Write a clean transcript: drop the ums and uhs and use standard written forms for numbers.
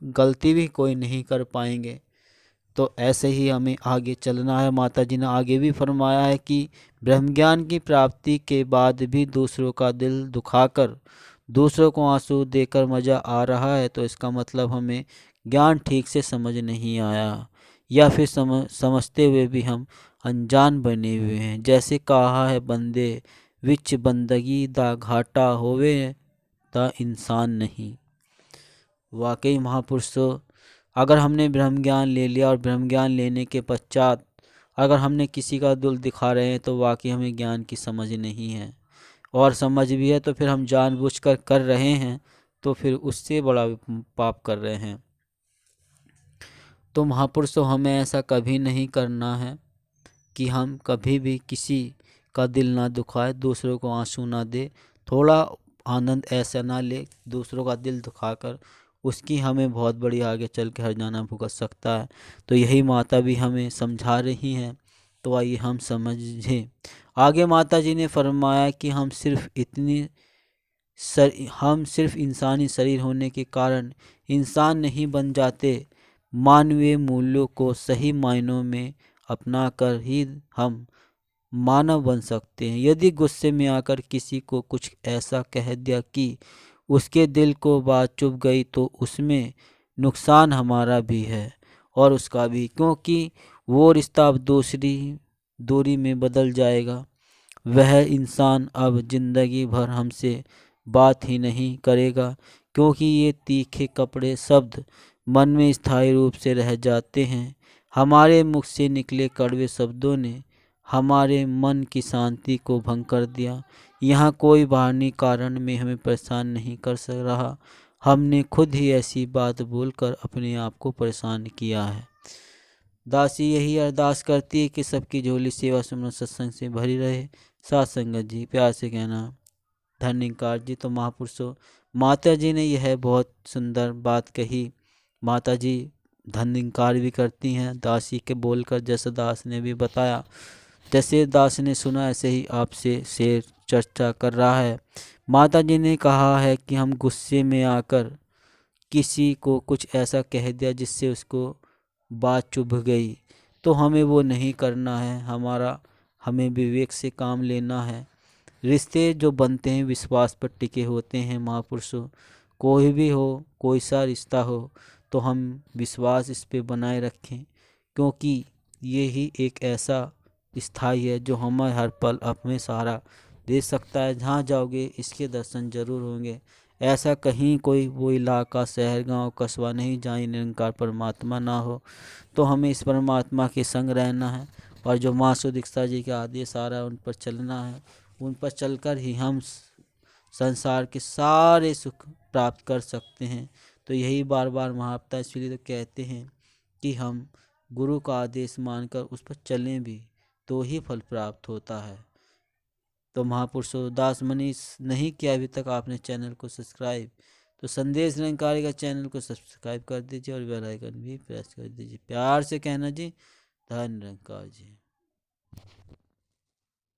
गलती भी कोई नहीं कर पाएंगे। तो ऐसे ही हमें आगे चलना है। माता जी ने आगे भी फरमाया है कि ब्रह्म ज्ञान की प्राप्ति के बाद भी दूसरों का दिल दुखाकर दूसरों को आंसू देकर मज़ा आ रहा है, तो इसका मतलब हमें ज्ञान ठीक से समझ नहीं आया, या फिर समझते हुए भी हम अनजान बने हुए हैं। जैसे कहा है बंदे विच बंदगी दा घाटा होवे दा इंसान नहीं। वाकई महापुरुषों, अगर हमने ब्रह्म ज्ञान ले लिया और ब्रह्म ज्ञान लेने के पश्चात अगर हमने किसी का दिल दिखा रहे हैं, तो वाकई हमें ज्ञान की समझ नहीं है, और समझ भी है तो फिर हम जानबूझकर कर रहे हैं, तो फिर उससे बड़ा पाप कर रहे हैं। तो महापुरुषों, हमें ऐसा कभी नहीं करना है कि हम कभी भी किसी का दिल ना दुखाए, दूसरों को आंसू ना दे, थोड़ा आनंद ऐसा ना ले दूसरों का दिल दुखाकर, उसकी हमें बहुत बड़ी आगे चल के हर्जाना भुगत सकता है। तो यही माता भी हमें समझा रही हैं। तो आइए हम समझें। आगे माता जी ने फरमाया कि हम सिर्फ इंसानी शरीर होने के कारण इंसान नहीं बन जाते, मानवीय मूल्यों को सही मायनों में अपना कर ही हम मानव बन सकते हैं। यदि गुस्से में आकर किसी को कुछ ऐसा कह दिया कि उसके दिल को बात चुभ गई, तो उसमें नुकसान हमारा भी है और उसका भी, क्योंकि वो रिश्ता अब दूरी में बदल जाएगा। वह इंसान अब जिंदगी भर हमसे बात ही नहीं करेगा, क्योंकि ये तीखे कपड़े शब्द मन में स्थायी रूप से रह जाते हैं। हमारे मुख से निकले कड़वे शब्दों ने हमारे मन की शांति को भंग कर दिया। यहाँ कोई बाहरी कारण में हमें परेशान नहीं कर सक रहा, हमने खुद ही ऐसी बात बोलकर अपने आप को परेशान किया है। दासी यही अरदास करती है कि सबकी झोली सेवा सुमरन सत्संग से भरी रहे। साथ संगत जी, प्यार से कहना धन्यकार जी। तो महापुरुषों, माता जी ने यह बहुत सुंदर बात कही। माता जी धन्यकार भी करती हैं दासी के बोलकर, जैसे दास ने भी बताया, जैसे दास ने सुना ऐसे ही आपसे शेर चर्चा कर रहा है। माता जी ने कहा है कि हम गुस्से में आकर किसी को कुछ ऐसा कह दिया जिससे उसको बात चुभ गई, तो हमें वो नहीं करना है। हमें विवेक से काम लेना है। रिश्ते जो बनते हैं विश्वास पर टिके होते हैं महापुरुषों। कोई भी हो, कोई सा रिश्ता हो, तो हम विश्वास इस पे बनाए रखें, क्योंकि ये ही एक ऐसा स्थाई है जो हमें हर पल अपने सहारा दे सकता है। जहाँ जाओगे इसके दर्शन जरूर होंगे। ऐसा कहीं कोई वो इलाका, शहर, गांव, कस्बा नहीं जहाँ निरंकार परमात्मा ना हो। तो हमें इस परमात्मा के संग रहना है, और जो माँ सुदीक्षा जी के आदेश आ रहा है उन पर चलना है। उन पर चलकर ही हम संसार के सारे सुख प्राप्त कर सकते हैं। तो यही बार बार महावता इसलिए तो कहते हैं कि हम गुरु का आदेश मानकर उस पर चलें भी, तो ही फल प्राप्त होता है। तो महापुरुषों, दास मनीष नहीं किया अभी तक आपने चैनल को सब्सक्राइब, तो संदेश निरंकारी का चैनल को सब्सक्राइब कर दीजिए और बेल आइकन भी प्रेस कर दीजिए। प्यार से कहना जी, धन्य निरंकार जी।